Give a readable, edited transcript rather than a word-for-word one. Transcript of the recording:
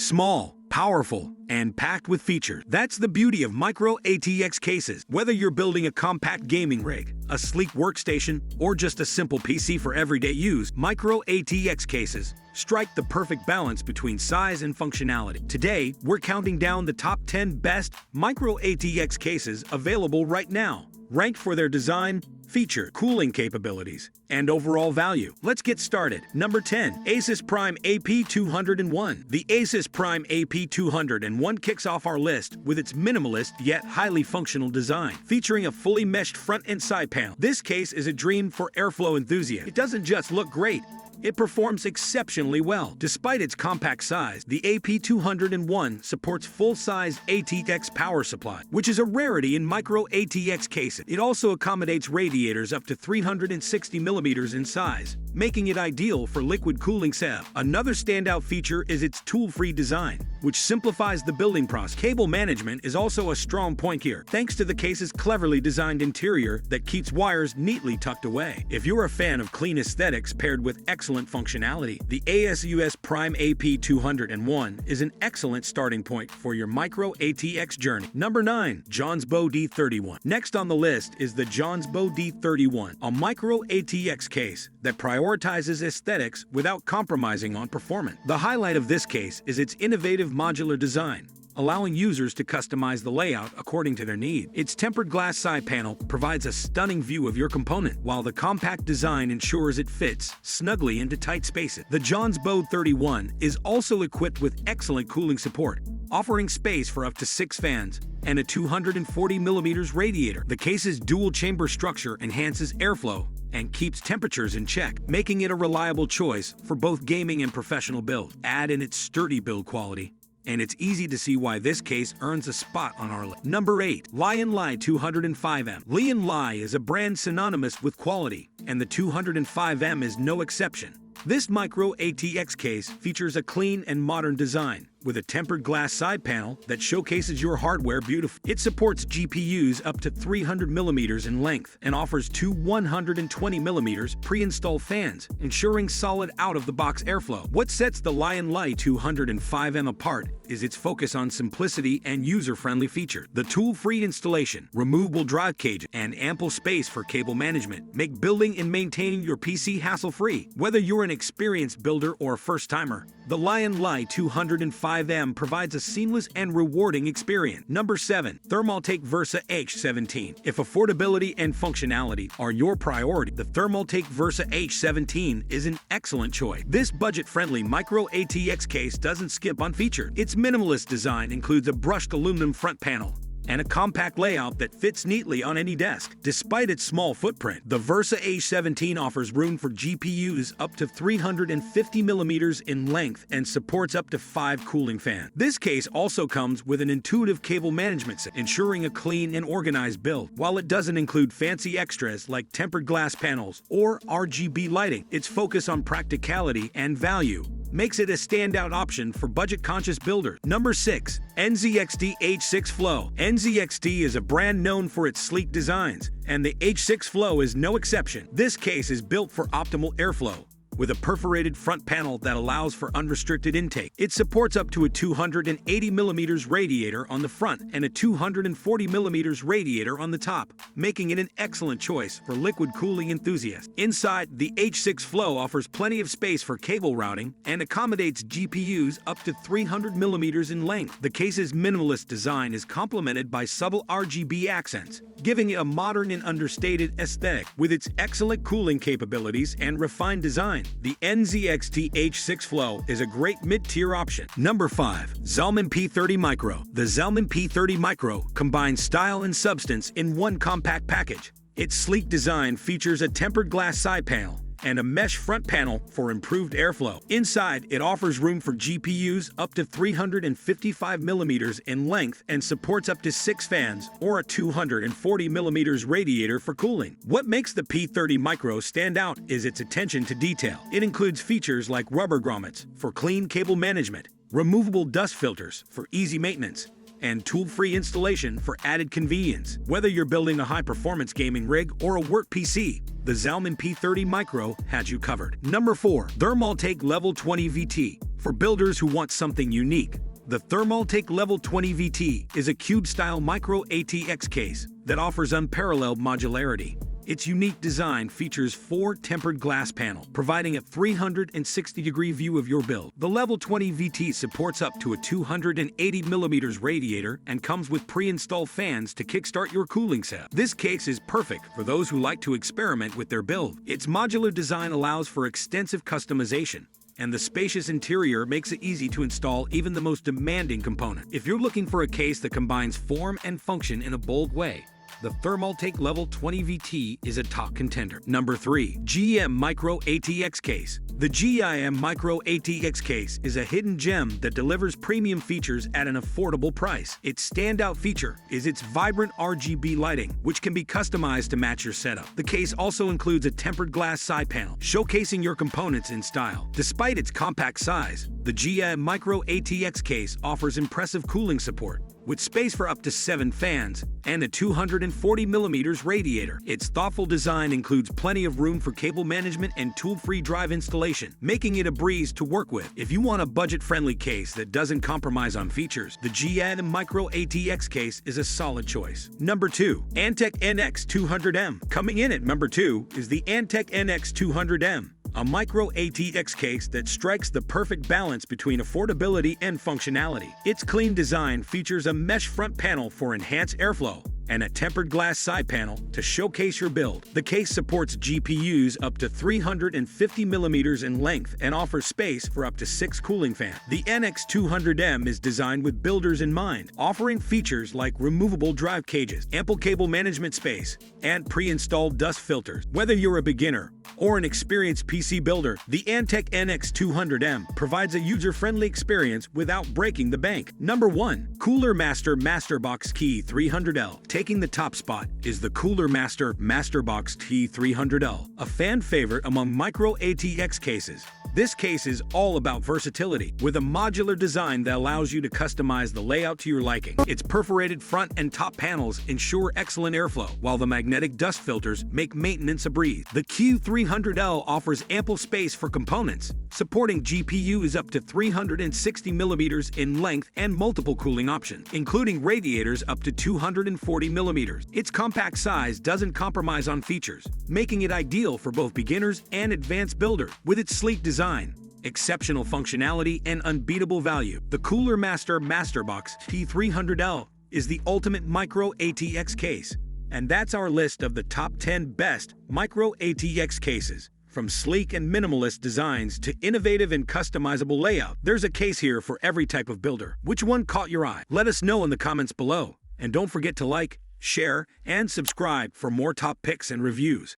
Small, powerful, and packed with features. That's the beauty of Micro ATX cases. Whether you're building a compact gaming rig, a sleek workstation, or just a simple PC for everyday use, Micro ATX cases strike the perfect balance between size and functionality. Today, we're counting down the top 10 best Micro ATX cases available right now, ranked for their design, feature, cooling capabilities, and overall value. Let's get started. Number 10. Asus Prime AP201. The Asus Prime AP201 kicks off our list with its minimalist yet highly functional design, featuring a fully meshed front and side panel. This case is a dream for airflow enthusiasts. It doesn't just look great, it performs exceptionally well. Despite its compact size, the AP201 supports full-size ATX power supply, which is a rarity in Micro ATX cases. It also accommodates radiators up to 360 millimeters in size, making it ideal for liquid cooling setup. Another standout feature is its tool-free design, which simplifies the building process. Cable management is also a strong point here, thanks to the case's cleverly designed interior that keeps wires neatly tucked away. If you're a fan of clean aesthetics paired with excellent functionality, the ASUS Prime AP201 is an excellent starting point for your Micro ATX journey. Number 9. Jonsbo D31. Next on the list is the Jonsbo D31, a Micro ATX case that prioritizes aesthetics without compromising on performance. The highlight of this case is its innovative modular design, allowing users to customize the layout according to their need. Its tempered glass side panel provides a stunning view of your component, while the compact design ensures it fits snugly into tight spaces. The Jonsbo 31 is also equipped with excellent cooling support, offering space for up to 6 fans and a 240mm radiator. The case's dual-chamber structure enhances airflow and keeps temperatures in check, making it a reliable choice for both gaming and professional build. Add in its sturdy build quality, and it's easy to see why this case earns a spot on our list. Number 8. Lion-Li 205M. Lion-Li is a brand synonymous with quality, and the 205M is no exception. This Micro ATX case features a clean and modern design, with a tempered glass side panel that showcases your hardware beautifully. It supports GPUs up to 300mm in length and offers two 120mm pre-installed fans, ensuring solid out-of-the-box airflow. What sets the Lion-Li 205M apart is its focus on simplicity and user-friendly features. The tool-free installation, removable drive cages, and ample space for cable management make building and maintaining your PC hassle-free. Whether you're an experienced builder or a first-timer, the Lion-Li 205M provides a seamless and rewarding experience. Number 7. Thermaltake Versa H17. If affordability and functionality are your priority, the Thermaltake Versa H17 is an excellent choice. This budget-friendly Micro ATX case doesn't skimp on features. Its minimalist design includes a brushed aluminum front panel and a compact layout that fits neatly on any desk. Despite its small footprint, the Versa H17 offers room for GPUs up to 350mm in length and supports up to 5 cooling fans. This case also comes with an intuitive cable management system, ensuring a clean and organized build. While it doesn't include fancy extras like tempered glass panels or RGB lighting, its focus on practicality and value makes it a standout option for budget-conscious builders. Number 6. NZXT H6 Flow. NZXT is a brand known for its sleek designs, and the H6 Flow is no exception. This case is built for optimal airflow, with a perforated front panel that allows for unrestricted intake. It supports up to a 280mm radiator on the front and a 240mm radiator on the top, making it an excellent choice for liquid cooling enthusiasts. Inside, the H6 Flow offers plenty of space for cable routing and accommodates GPUs up to 300mm in length. The case's minimalist design is complemented by subtle RGB accents, giving it a modern and understated aesthetic. With its excellent cooling capabilities and refined design, the NZXT H6 Flow is a great mid-tier option. Number 5. Zalman P30 Micro. The Zalman P30 Micro combines style and substance in one compact package. Its sleek design features a tempered glass side panel and a mesh front panel for improved airflow. Inside, it offers room for GPUs up to 355mm in length and supports up to 6 fans or a 240mm radiator for cooling. What makes the P30 Micro stand out is its attention to detail. It includes features like rubber grommets for clean cable management, removable dust filters for easy maintenance, and tool-free installation for added convenience. Whether you're building a high-performance gaming rig or a work PC, the Zalman P30 Micro has you covered. Number 4. Thermaltake Level 20 VT. For builders who want something unique, the Thermaltake Level 20 VT is a cube-style micro ATX case that offers unparalleled modularity. Its unique design features 4 tempered glass panels, providing a 360-degree view of your build. The Level 20 VT supports up to a 280mm radiator and comes with pre-installed fans to kickstart your cooling setup. This case is perfect for those who like to experiment with their build. Its modular design allows for extensive customization, and the spacious interior makes it easy to install even the most demanding component. If you're looking for a case that combines form and function in a bold way, the Thermaltake Level 20 VT is a top contender. Number 3. GEM Micro ATX Case. The GEM Micro ATX Case is a hidden gem that delivers premium features at an affordable price. Its standout feature is its vibrant RGB lighting, which can be customized to match your setup. The case also includes a tempered glass side panel, showcasing your components in style. Despite its compact size, the GEM Micro ATX Case offers impressive cooling support, with space for up to 7 fans and a 240mm radiator. Its thoughtful design includes plenty of room for cable management and tool-free drive installation, making it a breeze to work with. If you want a budget-friendly case that doesn't compromise on features, the GEM Micro ATX case is a solid choice. Number 2. Antec NX200M. Coming in at number 2 is the Antec NX200M, a micro ATX case that strikes the perfect balance between affordability and functionality. Its clean design features a mesh front panel for enhanced airflow and a tempered glass side panel to showcase your build. The case supports GPUs up to 350mm in length and offers space for up to 6 cooling fans. The NX200M is designed with builders in mind, offering features like removable drive cages, ample cable management space, and pre-installed dust filters. Whether you're a beginner or an experienced PC builder, the Antec NX200M provides a user-friendly experience without breaking the bank. Number 1. Cooler Master Masterbox T300L. Taking the top spot is the Cooler Master Masterbox T300L, a fan favorite among micro ATX cases. This case is all about versatility, with a modular design that allows you to customize the layout to your liking. Its perforated front and top panels ensure excellent airflow, while the magnetic dust filters make maintenance a breeze. The Q300L offers ample space for components, supporting GPUs up to 360mm in length and multiple cooling options, including radiators up to 240mm. Its compact size doesn't compromise on features, making it ideal for both beginners and advanced builders. With its sleek design, exceptional functionality, and unbeatable value, the Cooler Master Masterbox T300L is the ultimate micro ATX case. And that's our list of the top 10 best micro ATX cases. From sleek and minimalist designs to innovative and customizable layout, there's a case here for every type of builder. Which one caught your eye? Let us know in the comments below. And don't forget to like, share, and subscribe for more top picks and reviews.